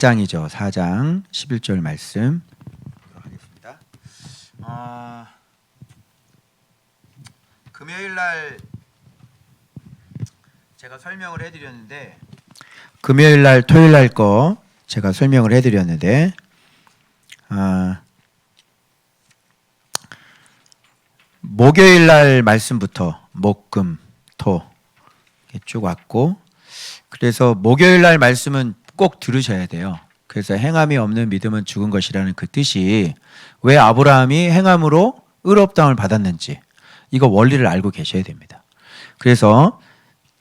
4장이죠. 4장 11절 말씀 하겠습니다. 금요일 날 제가 설명을 해드렸는데 금요일 날 토요일 날 거 제가 설명을 해드렸는데 목요일 날 말씀부터 목금 토 쭉 왔고, 그래서 목요일 날 말씀은 꼭 들으셔야 돼요. 그래서 행함이 없는 믿음은 죽은 것이라는 그 뜻이 왜 아브라함이 행함으로 의롭다함을 받았는지 이거 원리를 알고 계셔야 됩니다. 그래서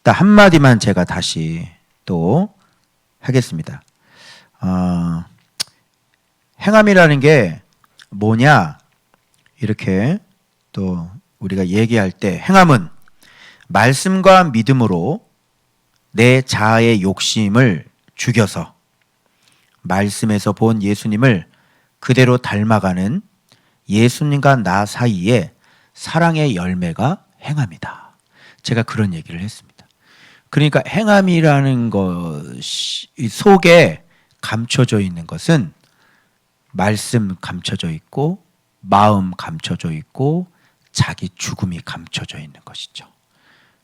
딱 한마디만 제가 다시 또 하겠습니다. 행함이라는 게 뭐냐, 이렇게 또 우리가 얘기할 때 행함은 말씀과 믿음으로 내 자아의 욕심을 죽여서 말씀에서 본 예수님을 그대로 닮아가는 예수님과 나 사이에 사랑의 열매가 행함이다. 제가 그런 얘기를 했습니다. 그러니까 행함이라는 것이 속에 감춰져 있는 것은 말씀 감춰져 있고 마음 감춰져 있고 자기 죽음이 감춰져 있는 것이죠.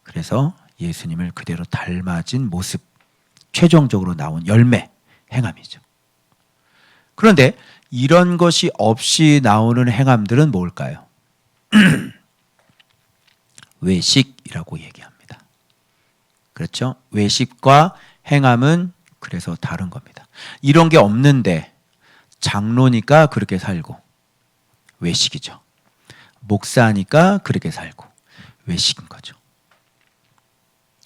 그래서 예수님을 그대로 닮아진 모습, 최종적으로 나온 열매, 행함이죠. 그런데 이런 것이 없이 나오는 행함들은 뭘까요? 외식이라고 얘기합니다. 그렇죠? 외식과 행함은 그래서 다른 겁니다. 이런 게 없는데 장로니까 그렇게 살고 외식이죠. 목사니까 그렇게 살고 외식인 거죠.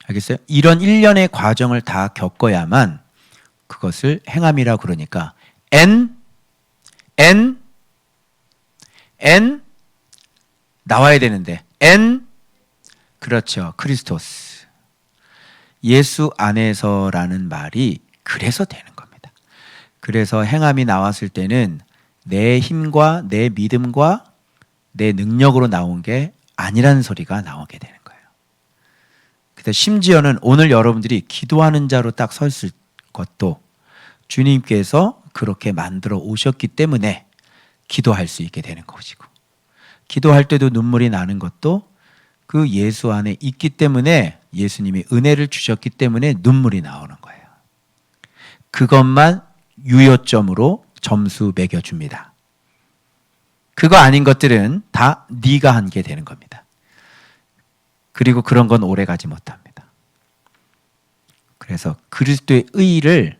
알겠어요? 이런 일련의 과정을 다 겪어야만 그것을 행함이라고 그러니까 N 나와야 되는데 N, 그렇죠. 크리스토스, 예수 안에서라는 말이 그래서 되는 겁니다. 그래서 행함이 나왔을 때는 내 힘과 내 믿음과 내 능력으로 나온 게 아니라는 소리가 나오게 되는 거예요. 그래서 심지어는 오늘 여러분들이 기도하는 자로 딱 섰을 것도 주님께서 그렇게 만들어 오셨기 때문에 기도할 수 있게 되는 것이고, 기도할 때도 눈물이 나는 것도 그 예수 안에 있기 때문에, 예수님이 은혜를 주셨기 때문에 눈물이 나오는 거예요. 그것만 유효점으로 점수 매겨줍니다. 그거 아닌 것들은 다 네가 한 게 되는 겁니다. 그리고 그런 건 오래가지 못합니다. 그래서 그리스도의 의를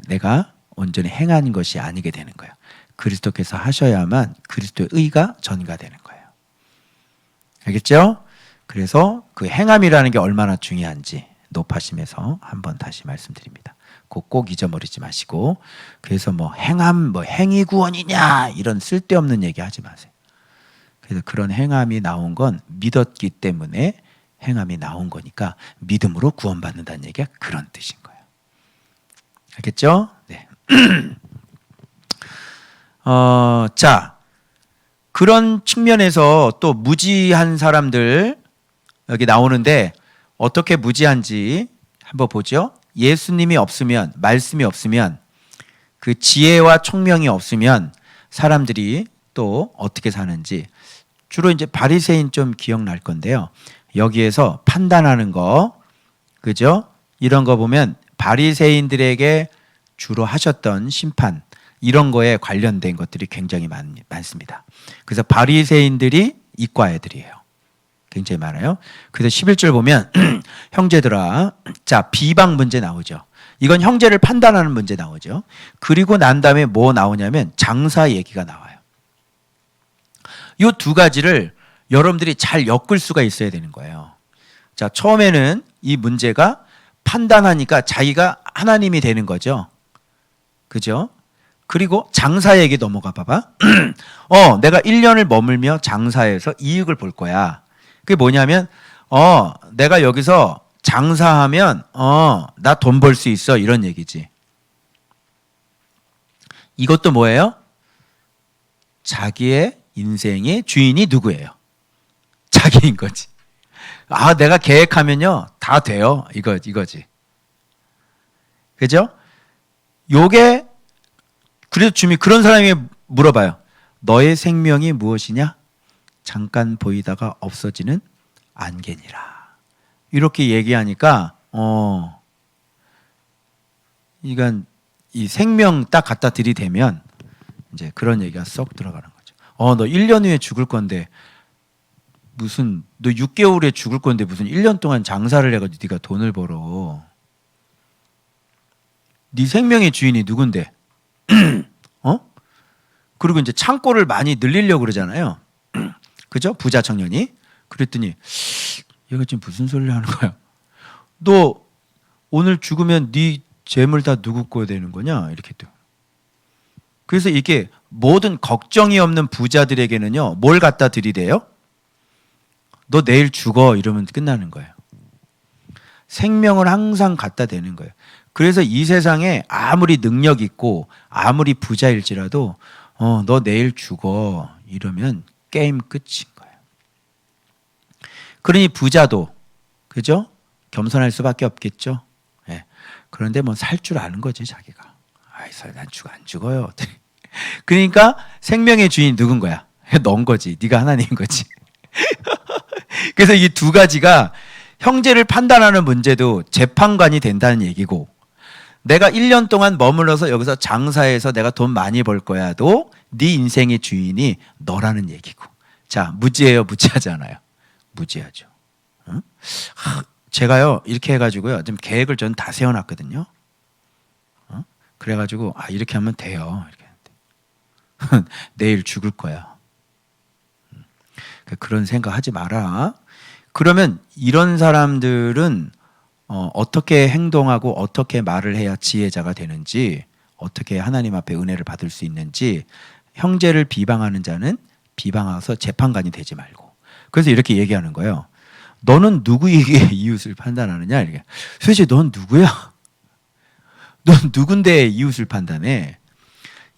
내가 온전히 행한 것이 아니게 되는 거예요. 그리스도께서 하셔야만 그리스도의 의가 전가되는 거예요. 알겠죠? 그래서 그 행함이라는 게 얼마나 중요한지 높아심에서 한번 다시 말씀드립니다. 꼭 잊어버리지 마시고, 그래서 뭐 행함, 뭐 행위 구원이냐 이런 쓸데없는 얘기 하지 마세요. 그래서 그런 행함이 나온 건 믿었기 때문에 행함이 나온 거니까 믿음으로 구원받는다는 얘기가 그런 뜻인 거예요. 알겠죠? 네. 자, 그런 측면에서 또 무지한 사람들 여기 나오는데 어떻게 무지한지 한번 보죠. 예수님이 없으면, 말씀이 없으면, 그 지혜와 총명이 없으면 사람들이 또 어떻게 사는지, 주로 이제 바리새인 좀 기억날 건데요. 여기에서 판단하는 거, 그죠? 이런 거 보면 바리새인들에게 주로 하셨던 심판, 이런 거에 관련된 것들이 굉장히 많습니다. 그래서 바리새인들이 이과 애들이에요. 굉장히 많아요. 그래서 11절 보면 형제들아, 자, 비방 문제 나오죠. 이건 형제를 판단하는 문제 나오죠. 그리고 난 다음에 뭐 나오냐면 장사 얘기가 나와요. 이 두 가지를 여러분들이 잘 엮을 수가 있어야 되는 거예요. 자, 처음에는 이 문제가 판단하니까 자기가 하나님이 되는 거죠. 그죠? 그리고 장사 얘기 넘어가 봐봐. 내가 1년을 머물며 장사해서 이익을 볼 거야. 그게 뭐냐면 내가 여기서 장사하면 나 돈 벌 수 있어, 이런 얘기지. 이것도 뭐예요? 자기의 인생의 주인이 누구예요? 자기인 거지. 내가 계획하면요 다 돼요, 이거지. 그죠? 요게 그래서 주님이 그런 사람에게 물어봐요. 너의 생명이 무엇이냐? 잠깐 보이다가 없어지는 안개니라. 이렇게 얘기하니까 이건 이 생명 딱 갖다 들이대면 이제 그런 얘기가 쏙 들어가는 거죠. 너 1년 후에 죽을 건데 무슨 너 6개월에 죽을 건데 무슨 1년 동안 장사를 해가지고 네가 돈을 벌어. 네 생명의 주인이 누군데? 그리고 이제 창고를 많이 늘리려고 그러잖아요. 그죠? 부자 청년이. 그랬더니 얘가 지금 무슨 소리를 하는 거야? 너 오늘 죽으면 네 재물 다 누구 거 되는 거냐? 이렇게 또. 그래서 이게 모든 걱정이 없는 부자들에게는요. 뭘 갖다 들이대요? 너 내일 죽어 이러면 끝나는 거예요. 생명을 항상 갖다 대는 거예요. 그래서 이 세상에 아무리 능력 있고 아무리 부자일지라도 너 내일 죽어 이러면 게임 끝인 거예요. 그러니 부자도 그죠? 겸손할 수밖에 없겠죠. 예. 그런데 뭐 살 줄 아는 거지 자기가. 아이 난 안 죽어요. 그러니까 생명의 주인이 누군 거야? 넌 거지. 네가 하나님인 거지. 그래서 이 두 가지가 형제를 판단하는 문제도 재판관이 된다는 얘기고, 내가 1년 동안 머물러서 여기서 장사해서 내가 돈 많이 벌 거야도 네 인생의 주인이 너라는 얘기고. 자, 무지해요? 무지하지 않아요? 무지하죠. 응? 제가요 이렇게 해가지고요 좀 계획을 전 다 세워놨거든요. 그래가지고 이렇게 하면 돼요. 이렇게 하는데 내일 죽을 거야. 그런 생각하지 마라. 그러면 이런 사람들은 어떻게 행동하고 어떻게 말을 해야 지혜자가 되는지, 어떻게 하나님 앞에 은혜를 받을 수 있는지, 형제를 비방하는 자는 비방하서 재판관이 되지 말고. 그래서 이렇게 얘기하는 거예요. 너는 누구에게 이웃을 판단하느냐? 이렇게. 도대체 넌 누구야? 넌 누군데 이웃을 판단해?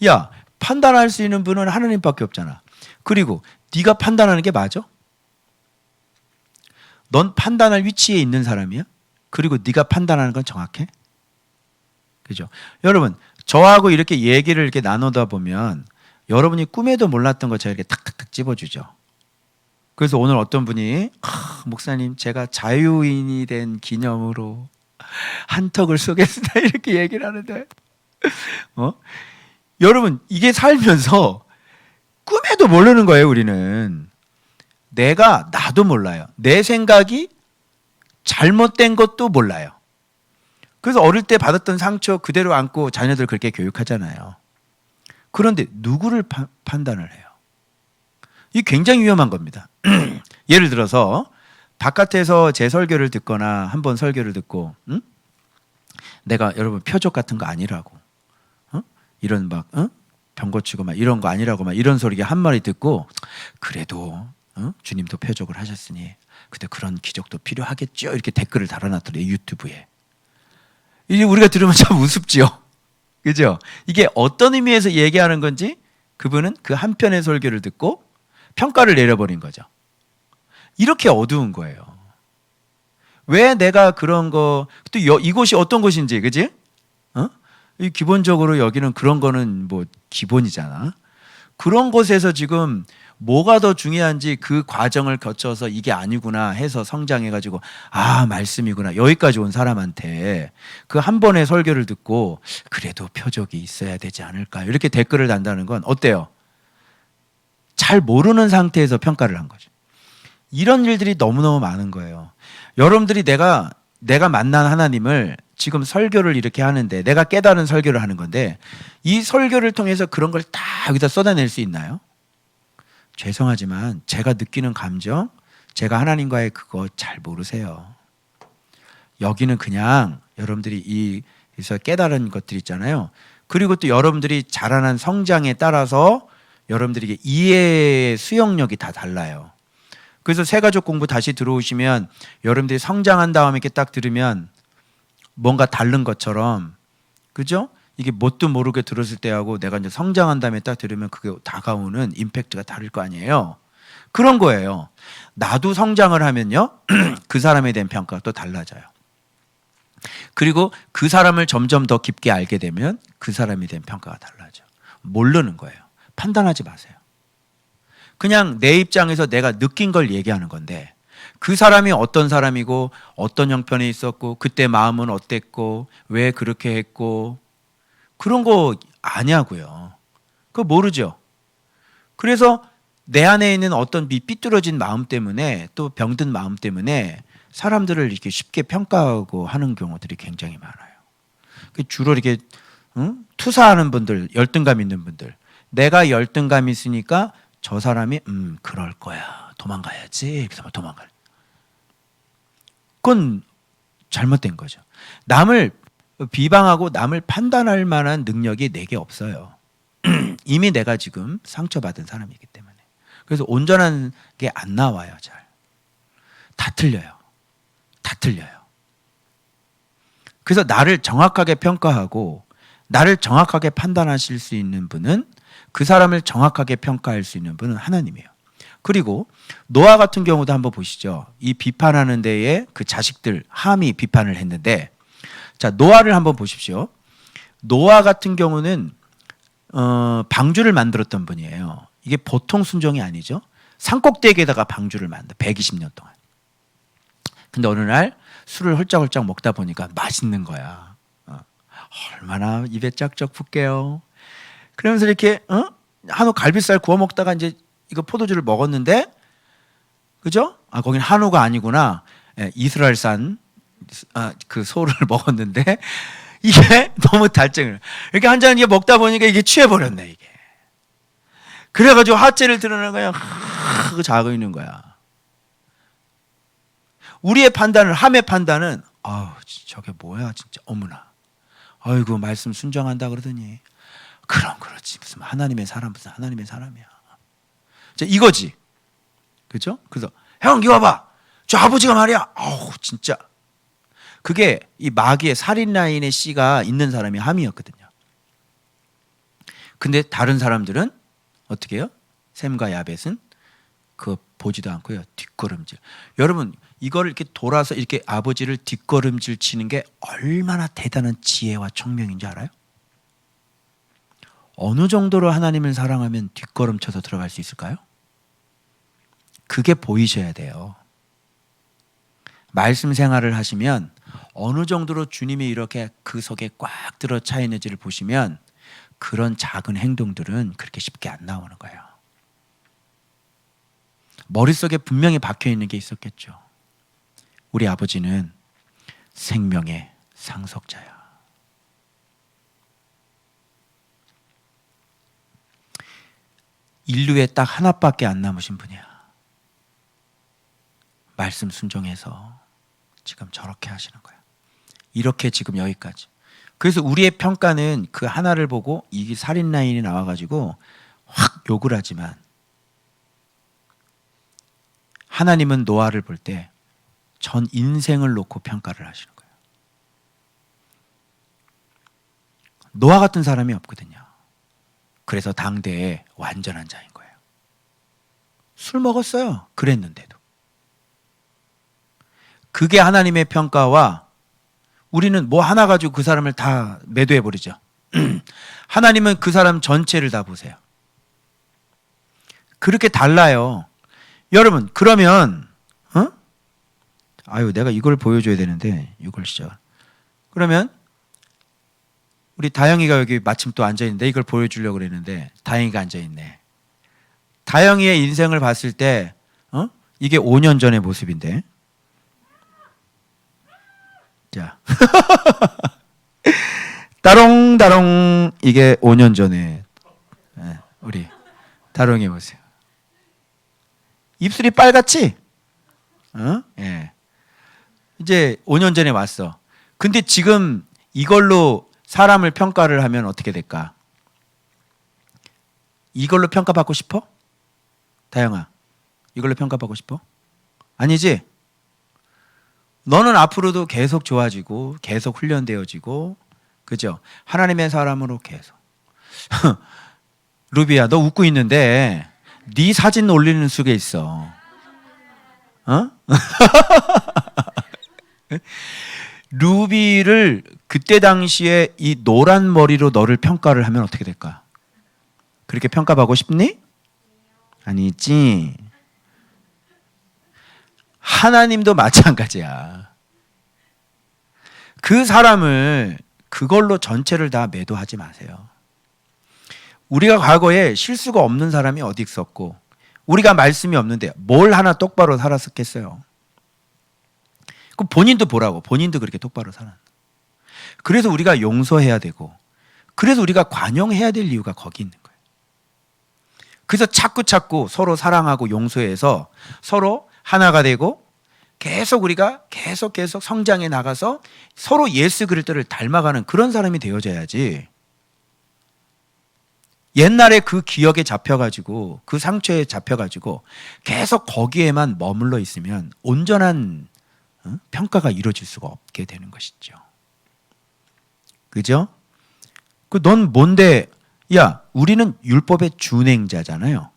야, 판단할 수 있는 분은 하나님밖에 없잖아. 그리고 네가 판단하는 게 맞아? 넌 판단할 위치에 있는 사람이야? 그리고 네가 판단하는 건 정확해? 그죠? 여러분, 저하고 이렇게 얘기를 이렇게 나누다 보면 여러분이 꿈에도 몰랐던 거 제가 이렇게 탁탁탁 집어주죠. 그래서 오늘 어떤 분이 목사님 제가 자유인이 된 기념으로 한턱을 쏘겠습니다 이렇게 얘기를 하는데 여러분 이게 살면서 꿈에도 모르는 거예요. 우리는 나도 몰라요. 내 생각이 잘못된 것도 몰라요. 그래서 어릴 때 받았던 상처 그대로 안고 자녀들 그렇게 교육하잖아요. 그런데 누구를 판단을 해요? 이게 굉장히 위험한 겁니다. 예를 들어서 바깥에서 제 설교를 듣거나 한번 설교를 듣고 내가 여러분 표적 같은 거 아니라고 이런 병 고치고 막 이런 거 아니라고 막 이런 소리 한 마리 듣고 그래도 주님도 표적을 하셨으니 그때 그런 기적도 필요하겠죠 이렇게 댓글을 달아놨더래요. 유튜브에. 이제 우리가 들으면 참 우습지요. 그죠? 이게 어떤 의미에서 얘기하는 건지 그분은 그 한 편의 설교를 듣고 평가를 내려버린 거죠. 이렇게 어두운 거예요. 왜 내가 그런 거, 또 이곳이 어떤 곳인지, 그지? 기본적으로 여기는 그런 거는 뭐 기본이잖아. 그런 곳에서 지금 뭐가 더 중요한지 그 과정을 거쳐서 이게 아니구나 해서 성장해가지고 말씀이구나 여기까지 온 사람한테 그 한 번의 설교를 듣고 그래도 표적이 있어야 되지 않을까 이렇게 댓글을 단다는 건 어때요? 잘 모르는 상태에서 평가를 한 거죠. 이런 일들이 너무너무 많은 거예요. 여러분들이 내가 만난 하나님을 지금 설교를 이렇게 하는데 내가 깨달은 설교를 하는 건데 이 설교를 통해서 그런 걸 다 여기다 쏟아낼 수 있나요? 죄송하지만 제가 느끼는 감정, 제가 하나님과의 그거 잘 모르세요. 여기는 그냥 여러분들이 여기서 깨달은 것들 있잖아요. 그리고 또 여러분들이 자라난 성장에 따라서 여러분들에게 이해의 수용력이 다 달라요. 그래서 새가족 공부 다시 들어오시면 여러분들이 성장한 다음에 이렇게 딱 들으면 뭔가 다른 것처럼, 그죠? 이게 뭣도 모르게 들었을 때하고 내가 이제 성장한 다음에 딱 들으면 그게 다가오는 임팩트가 다를 거 아니에요. 그런 거예요. 나도 성장을 하면요, 그 사람에 대한 평가가 또 달라져요. 그리고 그 사람을 점점 더 깊게 알게 되면 그 사람에 대한 평가가 달라져. 모르는 거예요. 판단하지 마세요. 그냥 내 입장에서 내가 느낀 걸 얘기하는 건데 그 사람이 어떤 사람이고 어떤 형편에 있었고 그때 마음은 어땠고 왜 그렇게 했고 그런 거 아냐고요. 그거 모르죠. 그래서 내 안에 있는 어떤 삐뚤어진 마음 때문에 또 병든 마음 때문에 사람들을 이렇게 쉽게 평가하고 하는 경우들이 굉장히 많아요. 주로 이렇게 투사하는 분들, 열등감 있는 분들, 내가 열등감 있으니까 저 사람이 그럴 거야, 도망가야지. 그래서 도망갈. 그건 잘못된 거죠. 남을 비방하고 남을 판단할 만한 능력이 내게 없어요. 이미 내가 지금 상처받은 사람이기 때문에. 그래서 온전한 게 안 나와요. 잘. 다 틀려요. 다 틀려요. 그래서 나를 정확하게 평가하고 나를 정확하게 판단하실 수 있는 분은 그 사람을 정확하게 평가할 수 있는 분은 하나님이에요. 그리고 노아 같은 경우도 한번 보시죠. 이 비판하는 데에 그 자식들 함이 비판을 했는데 자, 노아를 한번 보십시오. 노아 같은 경우는 방주를 만들었던 분이에요. 이게 보통 순종이 아니죠. 산꼭대기에다가 방주를 만들어 120년 동안. 근데 어느 날 술을 홀짝홀짝 먹다 보니까 맛있는 거야. 얼마나 입에 짝짝 붙게요. 그러면서 이렇게 한우 갈비살 구워 먹다가 이제 이거 포도주를 먹었는데, 그죠? 아, 거긴 한우가 아니구나. 예, 이스라엘산 그 소를 먹었는데 이게 너무 달증을 이렇게 한 잔 먹다 보니까 이게 취해버렸네 이게. 그래가지고 하체를 드러내는 거야. 하고 자고 있는 거야. 우리의 판단을 함의 판단은 저게 뭐야 진짜 어머나. 아이고 말씀 순종한다 그러더니 그렇지 무슨 하나님의 사람 무슨 하나님의 사람이야. 자, 이거지. 그렇죠? 그래서 형 이거 봐봐. 저 아버지가 말이야. 진짜. 그게 이 마귀의 살인 라인의 씨가 있는 사람이 함이었거든요. 근데 다른 사람들은 어떻게 해요? 셈과 야벳은 그거 보지도 않고요. 뒷걸음질. 여러분 이걸 이렇게 돌아서 이렇게 아버지를 뒷걸음질 치는 게 얼마나 대단한 지혜와 총명인지 알아요? 어느 정도로 하나님을 사랑하면 뒷걸음 쳐서 들어갈 수 있을까요? 그게 보이셔야 돼요. 말씀 생활을 하시면 어느 정도로 주님이 이렇게 그 속에 꽉 들어 차 있는지를 보시면 그런 작은 행동들은 그렇게 쉽게 안 나오는 거예요. 머릿속에 분명히 박혀 있는 게 있었겠죠. 우리 아버지는 생명의 상속자야. 인류에 딱 하나밖에 안 남으신 분이야. 말씀 순종해서 지금 저렇게 하시는 거야. 이렇게 지금 여기까지. 그래서 우리의 평가는 그 하나를 보고 이게 살인 라인이 나와가지고 확 욕을 하지만 하나님은 노아를 볼 때 전 인생을 놓고 평가를 하시는 거예요. 노아 같은 사람이 없거든요. 그래서 당대의 완전한 자인 거예요. 술 먹었어요. 그랬는데도. 그게 하나님의 평가와 우리는 뭐 하나 가지고 그 사람을 다 매도해버리죠. 하나님은 그 사람 전체를 다 보세요. 그렇게 달라요. 여러분 그러면 내가 이걸 보여줘야 되는데 이걸 시작. 그러면 우리 다영이가 여기 마침 또 앉아있는데 이걸 보여주려고 그랬는데 다영이가 앉아있네. 다영이의 인생을 봤을 때 이게 5년 전의 모습인데 자 따롱따롱 이게 5년 전에 우리 다롱이 보세요. 입술이 빨갛지? 예. 이제 5년 전에 왔어. 근데 지금 이걸로 사람을 평가를 하면 어떻게 될까? 이걸로 평가받고 싶어? 다영아, 이걸로 평가받고 싶어? 아니지? 너는 앞으로도 계속 좋아지고 계속 훈련되어지고 그죠? 하나님의 사람으로 계속. 루비야, 너 웃고 있는데 네 사진 올리는 속에 있어. 루비를 그때 당시에 이 노란 머리로 너를 평가를 하면 어떻게 될까? 그렇게 평가받고 싶니? 아니지. 하나님도 마찬가지야. 그 사람을 그걸로 전체를 다 매도하지 마세요. 우리가 과거에 실수가 없는 사람이 어디 있었고 우리가 말씀이 없는데 뭘 하나 똑바로 살았었겠어요. 그럼 본인도 보라고. 본인도 그렇게 똑바로 살았. 그래서 우리가 용서해야 되고 그래서 우리가 관용해야 될 이유가 거기 있는 거예요. 그래서 자꾸 서로 사랑하고 용서해서 서로 하나가 되고 계속 우리가 계속 성장해 나가서 서로 예수 그리스도를 닮아가는 그런 사람이 되어져야지. 옛날에 그 기억에 잡혀가지고 그 상처에 잡혀가지고 계속 거기에만 머물러 있으면 온전한 평가가 이루어질 수가 없게 되는 것이죠. 그죠? 넌 뭔데? 야, 우리는 율법의 준행자잖아요.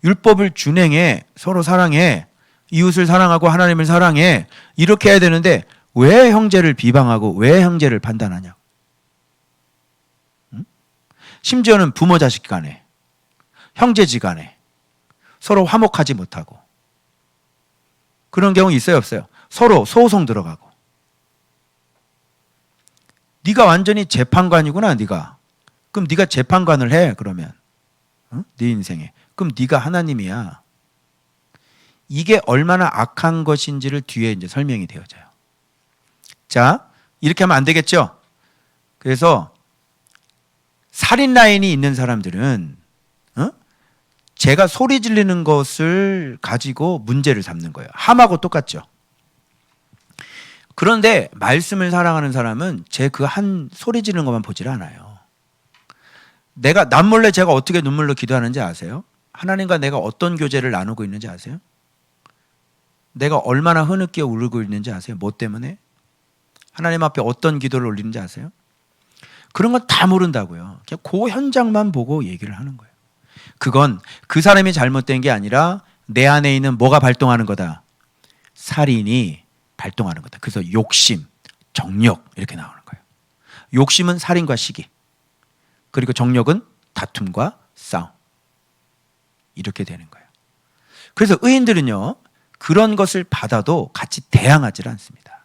율법을 준행해, 서로 사랑해, 이웃을 사랑하고 하나님을 사랑해, 이렇게 해야 되는데 왜 형제를 비방하고 왜 형제를 판단하냐? 심지어는 부모 자식 간에, 형제지 간에 서로 화목하지 못하고 그런 경우 있어요, 없어요? 서로 소송 들어가고. 네가 완전히 재판관이구나, 네가. 그럼 네가 재판관을 해, 그러면. 네 인생에. 그럼 네가 하나님이야. 이게 얼마나 악한 것인지를 뒤에 이제 설명이 되어져요. 자, 이렇게 하면 안 되겠죠? 그래서 살인 라인이 있는 사람들은 제가 소리 지르는 것을 가지고 문제를 삼는 거예요. 함하고 똑같죠. 그런데 말씀을 사랑하는 사람은 제 그 한 소리 지르는 것만 보질 않아요. 내가 남몰래 제가 어떻게 눈물로 기도하는지 아세요? 하나님과 내가 어떤 교제를 나누고 있는지 아세요? 내가 얼마나 흐느끼어 울고 있는지 아세요? 뭐 때문에? 하나님 앞에 어떤 기도를 올리는지 아세요? 그런 건 다 모른다고요. 그냥 그 현장만 보고 얘기를 하는 거예요. 그건 그 사람이 잘못된 게 아니라 내 안에 있는 뭐가 발동하는 거다? 살인이 발동하는 거다. 그래서 욕심, 정욕 이렇게 나오는 거예요. 욕심은 살인과 시기, 그리고 정욕은 다툼과 싸움, 이렇게 되는 거예요. 그래서 의인들은요, 그런 것을 받아도 같이 대항하지 않습니다.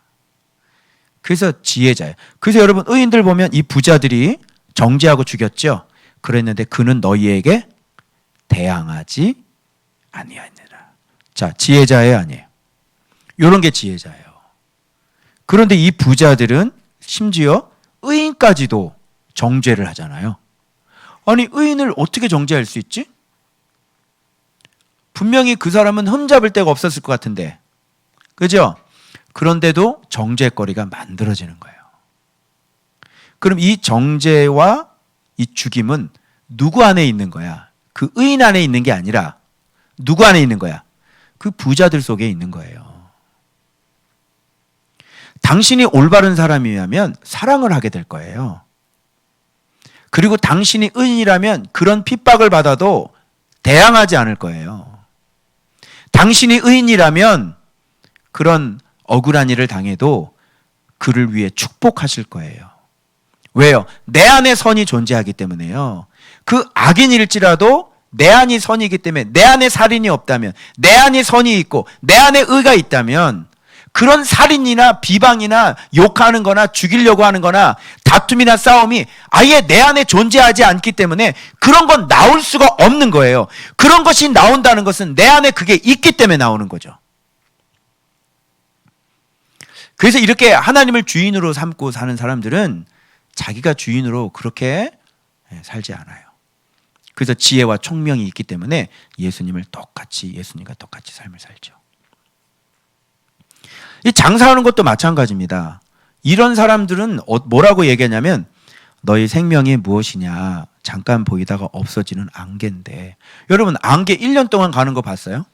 그래서 지혜자예요. 그래서 여러분, 의인들 보면 이 부자들이 정죄하고 죽였죠. 그랬는데 그는 너희에게 대항하지 아니하니라. 자, 지혜자예요, 아니에요? 이런 게 지혜자예요. 그런데 이 부자들은 심지어 의인까지도 정죄를 하잖아요. 아니, 의인을 어떻게 정죄할 수 있지? 분명히 그 사람은 흠잡을 데가 없었을 것 같은데, 그죠? 그런데도 정죄거리가 만들어지는 거예요. 그럼 이 정죄와 이 죽임은 누구 안에 있는 거야? 그 의인 안에 있는 게 아니라 누구 안에 있는 거야? 그 부자들 속에 있는 거예요. 당신이 올바른 사람이라면 사랑을 하게 될 거예요. 그리고 당신이 의인이라면 그런 핍박을 받아도 대항하지 않을 거예요. 당신이 의인이라면 그런 억울한 일을 당해도 그를 위해 축복하실 거예요. 왜요? 내 안에 선이 존재하기 때문에요. 그 악인일지라도 내 안이 선이기 때문에, 내 안에 살인이 없다면, 내 안에 선이 있고 내 안에 의가 있다면 그런 살인이나 비방이나 욕하는 거나 죽이려고 하는 거나 다툼이나 싸움이 아예 내 안에 존재하지 않기 때문에 그런 건 나올 수가 없는 거예요. 그런 것이 나온다는 것은 내 안에 그게 있기 때문에 나오는 거죠. 그래서 이렇게 하나님을 주인으로 삼고 사는 사람들은 자기가 주인으로 그렇게 살지 않아요. 그래서 지혜와 총명이 있기 때문에 예수님과 똑같이 삶을 살죠. 이 장사하는 것도 마찬가지입니다. 이런 사람들은 뭐라고 얘기하냐면 너희 생명이 무엇이냐, 잠깐 보이다가 없어지는 안개인데. 여러분, 안개 1년 동안 가는 거 봤어요?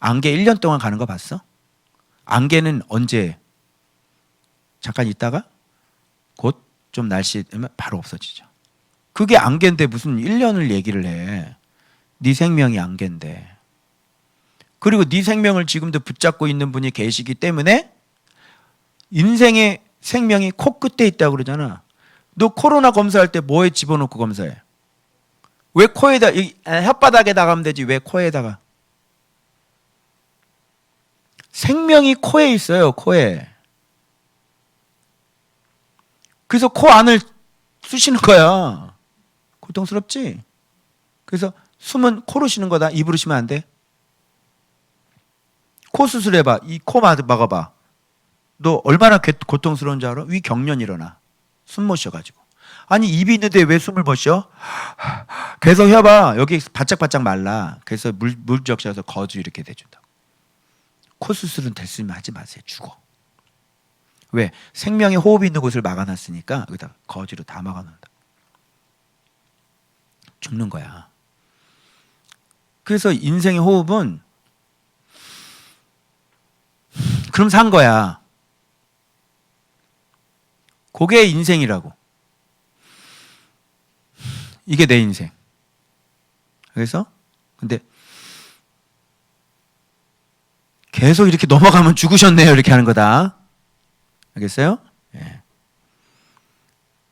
안개 1년 동안 가는 거 봤어? 안개는 언제? 잠깐 있다가 곧 좀 날씨 되면 바로 없어지죠. 그게 안개인데 무슨 1년을 얘기를 해. 네 생명이 안개인데. 그리고 네 생명을 지금도 붙잡고 있는 분이 계시기 때문에 인생의 생명이 코끝에 있다고 그러잖아. 너 코로나 검사할 때 뭐에 집어넣고 검사해? 왜 코에다, 혓바닥에다가 하면 되지 왜 코에다가? 생명이 코에 있어요. 코에. 그래서 코 안을 쑤시는 거야. 고통스럽지? 그래서 숨은 코로 쉬는 거다. 입으로 쉬면 안 돼. 코 수술해봐. 이 코 막아봐. 너 얼마나 고통스러운 줄 알아? 위 경련 일어나. 숨 못 쉬어가지고. 아니 입이 있는데 왜 숨을 못 쉬어? 계속 해봐. 여기 바짝바짝 말라. 그래서 물 적셔서 거주 이렇게 대준다. 코 수술은 될 수 있으면 하지 마세요. 죽어. 왜? 생명의 호흡이 있는 곳을 막아놨으니까 여기다 거지로 다 막아놓는다. 죽는 거야. 그래서 인생의 호흡은 그럼 산 거야. 그게 인생이라고. 이게 내 인생. 그래서 근데 계속 이렇게 넘어가면 죽으셨네요. 이렇게 하는 거다. 알겠어요? 예.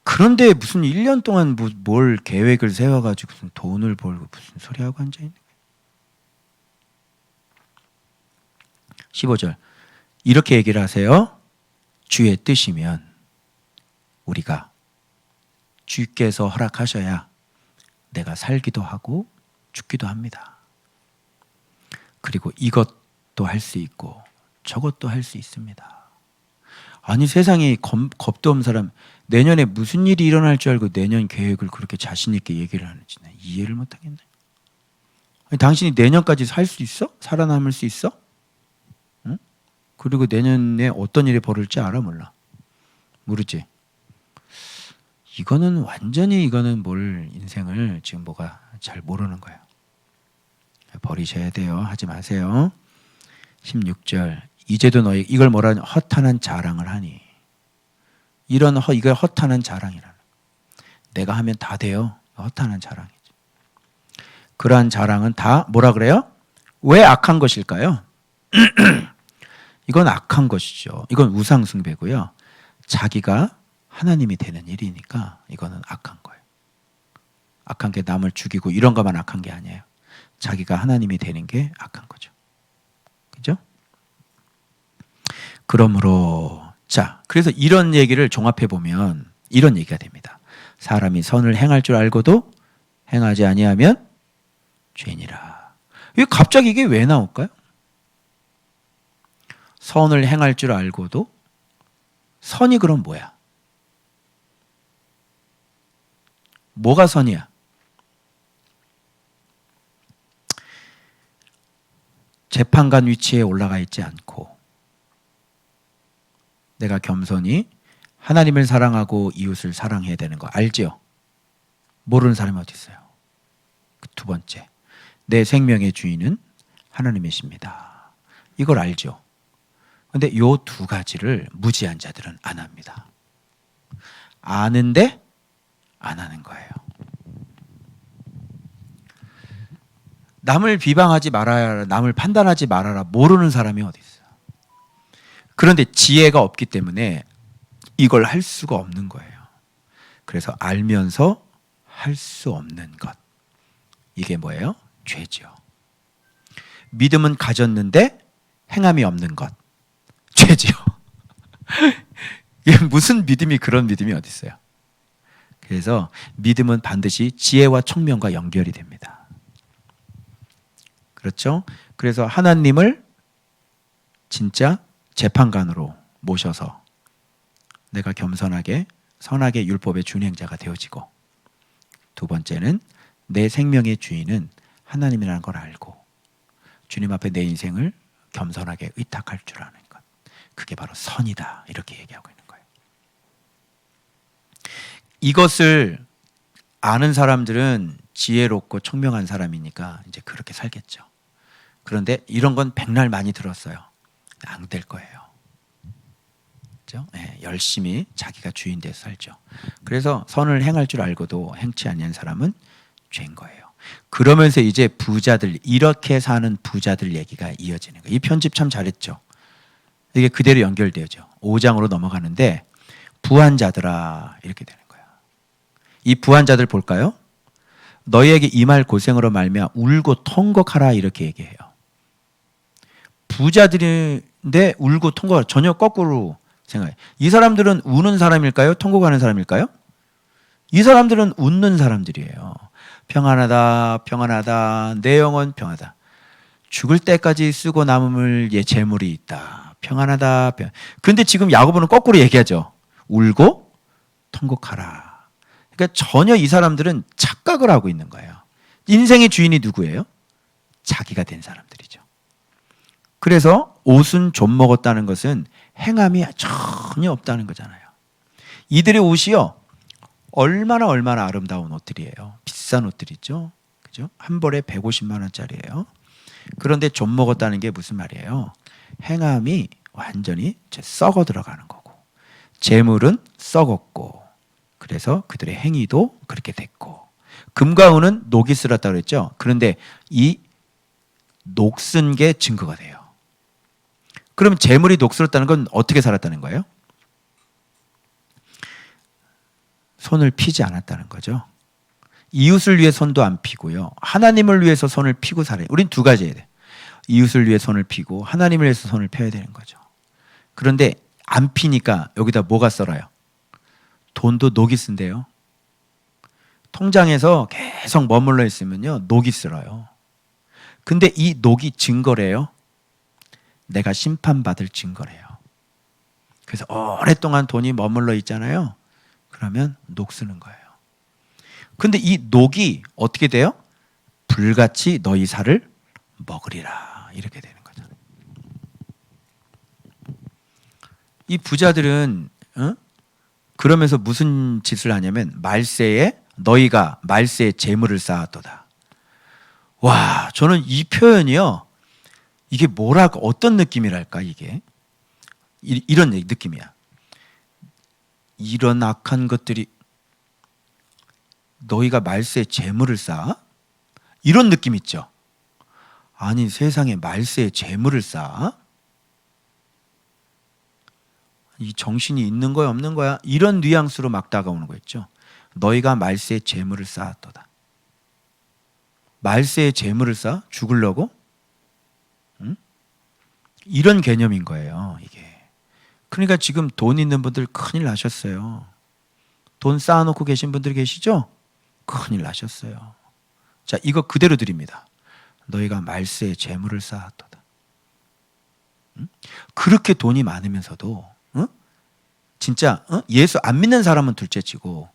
그런데 무슨 1년 동안 뭘 계획을 세워가지고 무슨 돈을 벌고 무슨 소리하고 앉아있는 거예요. 15절 이렇게 얘기를 하세요. 주의 뜻이면 우리가 주께서 허락하셔야 내가 살기도 하고 죽기도 합니다. 그리고 이것도 할 수 있고 저것도 할 수 있습니다. 아니 세상에 겁도 없는 사람 내년에 무슨 일이 일어날 줄 알고 내년 계획을 그렇게 자신 있게 얘기를 하는지 나 이해를 못하겠네. 아니, 당신이 내년까지 살 수 있어? 살아남을 수 있어? 응? 그리고 내년에 어떤 일이 벌어질지 알아 몰라? 모르지? 이거는 뭘 인생을 지금 뭐가 잘 모르는 거야. 버리셔야 돼요. 하지 마세요. 16절 이제도 너희 이걸 뭐라 하냐 허탄한 자랑을 하니 이걸 허탄한 자랑이라는 내가 하면 다 돼요. 허탄한 자랑이지. 그러한 자랑은 다 뭐라 그래요? 왜 악한 것일까요? 이건 악한 것이죠. 이건 우상 숭배고요. 자기가 하나님이 되는 일이니까 이거는 악한 거예요. 악한 게 남을 죽이고 이런 것만 악한 게 아니에요. 자기가 하나님이 되는 게 악한 거죠. 그죠? 그러므로 자, 그래서 이런 얘기를 종합해 보면 이런 얘기가 됩니다. 사람이 선을 행할 줄 알고도 행하지 아니하면 죄니라. 이게 갑자기 이게 왜 나올까요? 선을 행할 줄 알고도 선이 그럼 뭐야? 뭐가 선이야? 재판관 위치에 올라가 있지 않고 내가 겸손히 하나님을 사랑하고 이웃을 사랑해야 되는 거 알죠? 모르는 사람이 어디 있어요? 두 번째, 내 생명의 주인은 하나님이십니다. 이걸 알죠? 근데 이 두 가지를 무지한 자들은 안 합니다. 아는데 안 하는 거예요. 남을 비방하지 말아야, 남을 판단하지 말아라 모르는 사람이 어디 있어요? 그런데 지혜가 없기 때문에 이걸 할 수가 없는 거예요. 그래서 알면서 할 수 없는 것. 이게 뭐예요? 죄죠. 믿음은 가졌는데 행함이 없는 것. 죄죠. 이게 무슨 믿음이 그런 믿음이 어디 있어요? 그래서 믿음은 반드시 지혜와 총명과 연결이 됩니다. 그렇죠? 그래서 하나님을 진짜 재판관으로 모셔서 내가 겸손하게 선하게 율법의 준행자가 되어지고, 두 번째는 내 생명의 주인은 하나님이라는 걸 알고 주님 앞에 내 인생을 겸손하게 의탁할 줄 아는 것. 그게 바로 선이다. 이렇게 얘기하고 있는 거예요. 이것을 아는 사람들은 지혜롭고 총명한 사람이니까 이제 그렇게 살겠죠. 그런데 이런 건 백날 많이 들었어요. 안 될 거예요. 그렇죠? 네, 열심히 자기가 주인 돼서 살죠. 그래서 선을 행할 줄 알고도 행치 아니한 사람은 죄인 거예요. 그러면서 이제 부자들, 이렇게 사는 부자들 얘기가 이어지는 거예요. 이 편집 참 잘했죠. 이게 그대로 연결되죠. 5장으로 넘어가는데 부한 자들아 이렇게 되는 거예요. 이 부한 자들 볼까요? 너희에게 이 말 고생으로 말미암아 울고 통곡하라 이렇게 얘기해요. 부자들인데 울고 통곡하라. 전혀 거꾸로 생각해요. 이 사람들은 우는 사람일까요? 통곡하는 사람일까요? 이 사람들은 웃는 사람들이에요. 평안하다 평안하다 내 영혼 평하다. 죽을 때까지 쓰고 남을 재물이 있다. 평안하다. 그런데 지금 야고보는 거꾸로 얘기하죠. 울고 통곡하라. 그러니까 전혀 이 사람들은 착각을 하고 있는 거예요. 인생의 주인이 누구예요? 자기가 된 사람들이죠. 그래서 옷은 좀 먹었다는 것은 행함이 전혀 없다는 거잖아요. 이들의 옷이요 얼마나 아름다운 옷들이에요. 비싼 옷들이죠. 그죠? 한 벌에 150만 원짜리예요. 그런데 좀 먹었다는 게 무슨 말이에요? 행함이 완전히 썩어 들어가는 거고 재물은 썩었고 그래서 그들의 행위도 그렇게 됐고 금과 은은 녹이 쓸었다고 그랬죠. 그런데 이 녹슨 게 증거가 돼요. 그러면 재물이 녹슬었다는 건 어떻게 살았다는 거예요? 손을 피지 않았다는 거죠. 이웃을 위해 손도 안 피고요. 하나님을 위해서 손을 피고 살아요. 우린 두 가지 해야 돼. 이웃을 위해 손을 피고 하나님을 위해서 손을 펴야 되는 거죠. 그런데 안 피니까 여기다 뭐가 썰어요? 돈도 녹이 쓴대요. 통장에서 계속 머물러 있으면요 녹이 쓸어요. 근데 이 녹이 증거래요. 내가 심판받을 증거래요. 그래서 오랫동안 돈이 머물러 있잖아요. 그러면 녹 쓰는 거예요. 근데 이 녹이 어떻게 돼요? 불같이 너희 살을 먹으리라 이렇게 되는 거잖아요. 이 부자들은 그러면서 무슨 짓을 하냐면 말세에 너희가 말세에 재물을 쌓았도다. 와, 저는 이 표현이요. 이게 뭐랄까 어떤 느낌이랄까 이게 이런 느낌이야. 이런 악한 것들이 너희가 말세에 재물을 쌓아? 이런 느낌 있죠. 아니 세상에 말세에 재물을 쌓아? 이 정신이 있는 거야 없는 거야? 이런 뉘앙스로 막 다가오는 거 있죠. 너희가 말세에 재물을 쌓았도다. 말세에 재물을 쌓아? 죽으려고? 응? 이런 개념인 거예요 이게. 그러니까 지금 돈 있는 분들 큰일 나셨어요. 돈 쌓아놓고 계신 분들 계시죠? 큰일 나셨어요. 자, 이거 그대로 드립니다. 너희가 말세에 재물을 쌓았도다. 응? 그렇게 돈이 많으면서도 진짜 예수 안 믿는 사람은 둘째치고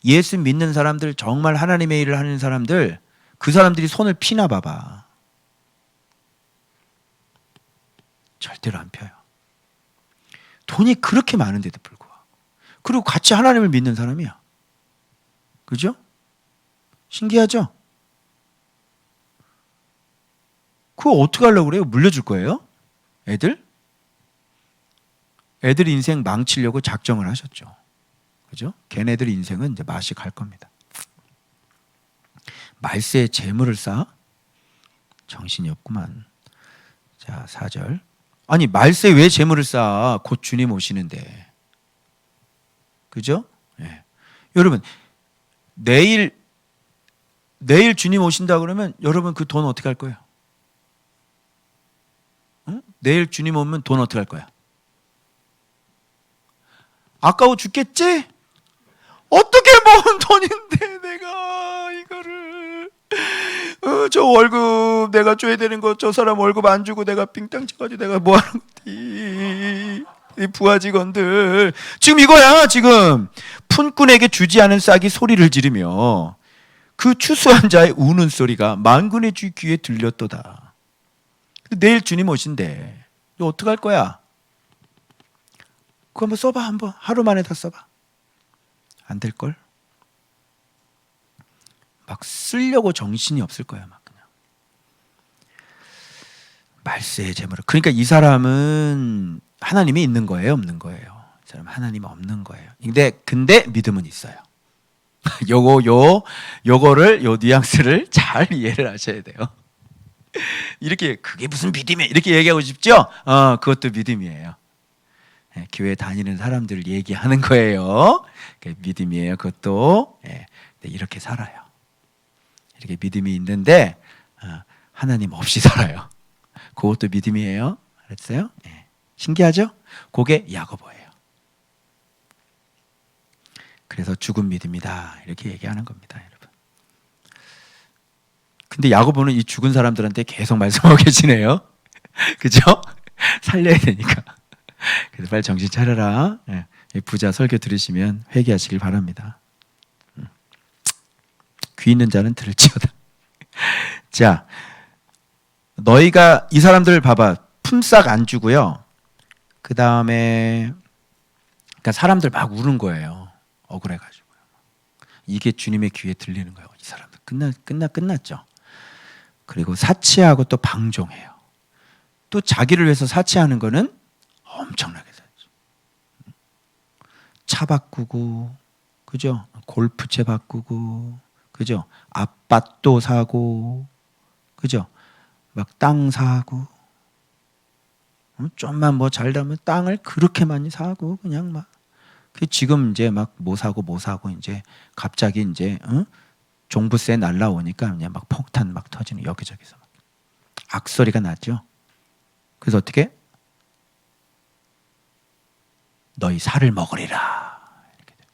예수 믿는 사람들 정말 하나님의 일을 하는 사람들 그 사람들이 손을 피나 봐봐. 절대로 안 펴요. 돈이 그렇게 많은데도 불구하고 그리고 같이 하나님을 믿는 사람이야. 그죠? 신기하죠? 그거 어떻게 하려고 그래요? 물려줄 거예요? 애들 인생 망치려고 작정을 하셨죠. 그죠? 걔네들 인생은 이제 맛이 갈 겁니다. 말세에 재물을 쌓아? 정신이 없구만. 자, 4절. 아니 말세에 왜 재물을 쌓아? 곧 주님 오시는데. 그죠? 네. 여러분 내일 주님 오신다 그러면 여러분 그 돈 어떻게 할 거예요? 응? 내일 주님 오면 돈 어떻게 할 거야? 아까워 죽겠지? 어떻게 모은 돈인데 내가 이거를 저 월급 내가 줘야 되는 거 저 사람 월급 안 주고 내가 빙땅 쳐가지고 내가 뭐 하는 거지? 이 부하 직원들 지금 이거야. 지금 푼꾼에게 주지 않은 싹이 소리를 지르며 그 추수한 자의 우는 소리가 만군의 주 귀에 들렸도다. 내일 주님 오신대. 너 어떡할 거야? 그거 한번 써봐. 한번 하루 만에 다 써봐. 안 될걸? 막 쓰려고 정신이 없을 거야. 막 그냥 말세의 재물을. 그러니까 이 사람은 하나님이 있는 거예요, 없는 거예요? 이 사람 하나님 없는 거예요. 근데 믿음은 있어요. 요거를 요 뉘앙스를 잘 이해를 하셔야 돼요. 이렇게 그게 무슨 믿음이야 이렇게 얘기하고 싶죠? 그것도 믿음이에요. 예, 교회 다니는 사람들 얘기하는 거예요. 믿음이에요. 그것도 이렇게 살아요. 이렇게 믿음이 있는데 하나님 없이 살아요. 그것도 믿음이에요. 알았어요? 예. 신기하죠? 그게 야고보예요. 그래서 죽은 믿음이다 이렇게 얘기하는 겁니다, 여러분. 근데 야고보는 이 죽은 사람들한테 계속 말씀하고 계시네요. 그죠? 살려야 되니까. 그래서 빨리 정신 차려라. 예. 부자 설교 들으시면 회개하시길 바랍니다. 귀 있는 자는 들을지어다. 자, 너희가 이 사람들 봐봐. 품삯 안 주고요. 그 다음에 그러니까 사람들 막 우는 거예요. 억울해가지고요. 이게 주님의 귀에 들리는 거예요. 이 사람들 끝났죠. 그리고 사치하고 또 방종해요. 또 자기를 위해서 사치하는 거는 엄청나게 사죠. 차 바꾸고, 그죠? 골프채 바꾸고, 그죠? 아파트도 사고, 그죠? 막 땅 사고, 좀만 뭐 잘되면 땅을 그렇게 많이 사고 그냥 막. 지금 이제 막 뭐 사고 이제 갑자기 이제 종부세 날라오니까 그냥 막 폭탄 막 터지는 여기저기서 막 악소리가 나죠. 그래서 어떻게? 너희 살을 먹으리라. 이렇게 돼요.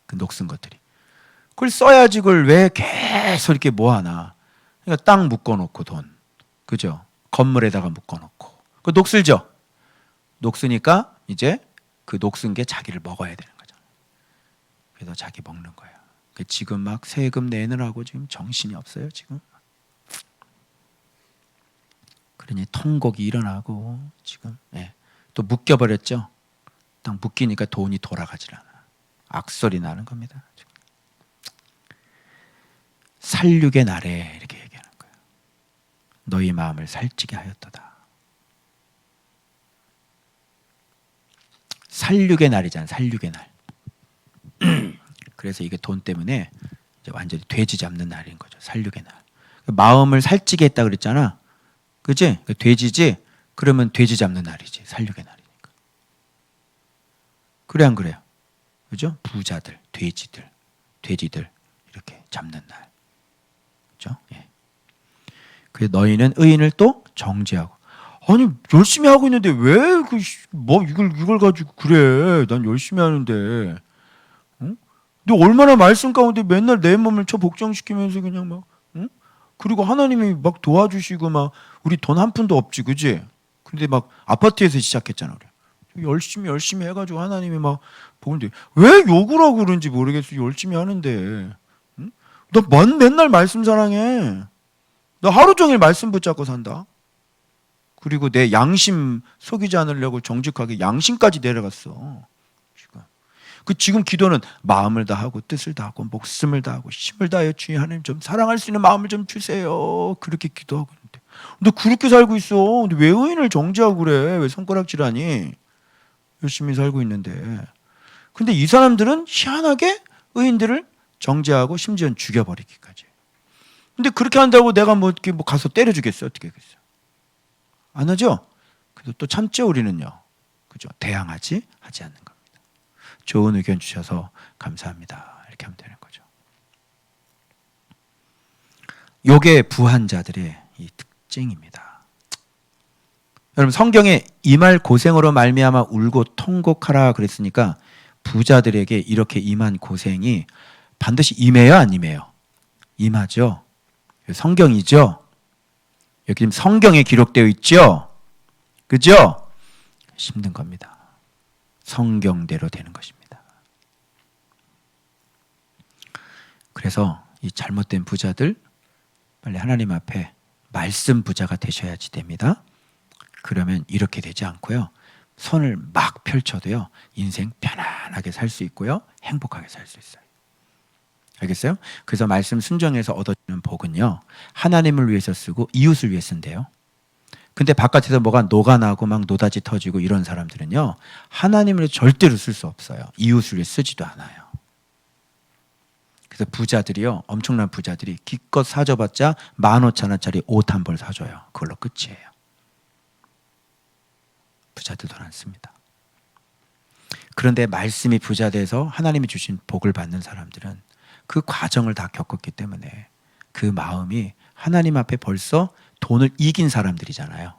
그 녹슨 것들이. 그걸 써야지 그걸 왜 계속 이렇게 모아놔. 그러니까 땅 묶어놓고 돈. 그죠? 건물에다가 묶어놓고. 그 녹슬죠? 녹으니까 이제 그 녹슨 게 자기를 먹어야 되는 거죠. 그래서 자기 먹는 거예요. 지금 막 세금 내느라고 지금 정신이 없어요, 지금. 그러니 통곡이 일어나고 지금 또 묶여버렸죠. 딱 묶이니까 돈이 돌아가질 않아. 악소리 나는 겁니다. 지금. 살육의 날에 이렇게 얘기하는 거예요. 너희 마음을 살찌게 하였도다. 살육의 날이잖아요. 살육의 날. 그래서 이게 돈 때문에 이제 완전히 돼지 잡는 날인 거죠. 살육의 날. 마음을 살찌게 했다 그랬잖아. 그치? 돼지지? 그러면 돼지 잡는 날이지. 살육의 날이니까. 그래 안 그래요? 그죠? 부자들, 돼지들 이렇게 잡는 날. 그죠? 예. 그래서 너희는 의인을 또 정죄하고. 아니 열심히 하고 있는데 왜 이걸 가지고 그래? 난 열심히 하는데. 응? 너 얼마나 말씀 가운데 맨날 내 몸을 복종시키면서 그냥 막. 응? 그리고 하나님이 막 도와주시고 막 우리 돈 한 푼도 없지, 그지? 근데 막 아파트에서 시작했잖아, 우리. 열심히 해가지고 하나님이 막 보는데 왜 욕을 하고 그런지 모르겠어. 열심히 하는데. 응? 나 맨날 말씀 사랑해. 나 하루 종일 말씀 붙잡고 산다. 그리고 내 양심 속이지 않으려고 정직하게 양심까지 내려갔어. 지금 기도는 마음을 다하고 뜻을 다하고 목숨을 다하고 힘을 다하여 주님 하나님 좀 사랑할 수 있는 마음을 좀 주세요. 그렇게 기도하고 있는데 너 그렇게 살고 있어. 근데 왜 의인을 정죄하고 그래? 왜 손가락질하니? 열심히 살고 있는데. 근데 이 사람들은 희한하게 의인들을 정죄하고 심지어는 죽여버리기까지. 근데 그렇게 한다고 내가 이렇게 가서 때려주겠어? 어떻게 하겠어? 안 하죠? 그래도 또 참죠, 우리는요. 그죠? 대항하지 않는 겁니다. 좋은 의견 주셔서 감사합니다. 이렇게 하면 되는 거죠. 요게 부한 자들의 이 특징입니다. 여러분 성경에 임할 고생으로 말미암아 울고 통곡하라 그랬으니까 부자들에게 이렇게 임한 고생이 반드시 임해요, 안 임해요? 임하죠. 성경이죠. 여기 지금 성경에 기록되어 있죠. 그죠? 힘든 겁니다. 성경대로 되는 것입니다. 그래서 이 잘못된 부자들 빨리 하나님 앞에 말씀 부자가 되셔야지 됩니다. 그러면 이렇게 되지 않고요. 손을 막 펼쳐도요. 인생 편안하게 살 수 있고요. 행복하게 살 수 있어요. 알겠어요? 그래서 말씀 순종해서 얻어지는 복은요. 하나님을 위해서 쓰고 이웃을 위해 쓴대요. 근데 바깥에서 뭐가 녹아나고 막 노다지 터지고 이런 사람들은요. 하나님을 절대로 쓸 수 없어요. 이웃을 위해 쓰지도 않아요. 그래서 부자들이요, 엄청난 부자들이 기껏 사줘봤자 15,000원짜리 옷 한 벌 사줘요. 그걸로 끝이에요. 부자들도 많습니다. 그런데 말씀이 부자 돼서 하나님이 주신 복을 받는 사람들은 그 과정을 다 겪었기 때문에 그 마음이 하나님 앞에 벌써 돈을 이긴 사람들이잖아요.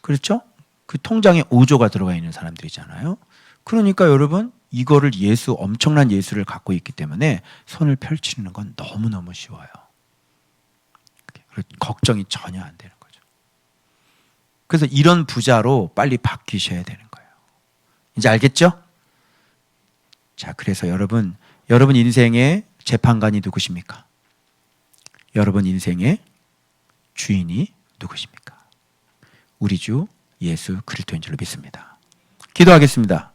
그렇죠? 그 통장에 5조가 들어가 있는 사람들이잖아요. 그러니까 여러분, 이거를 엄청난 예수를 갖고 있기 때문에 손을 펼치는 건 너무너무 쉬워요. 걱정이 전혀 안 되는 거죠. 그래서 이런 부자로 빨리 바뀌셔야 되는 거예요. 이제 알겠죠? 자, 그래서 여러분 인생의 재판관이 누구십니까? 여러분 인생의 주인이 누구십니까? 우리 주 예수 그리스도인 줄로 믿습니다. 기도하겠습니다.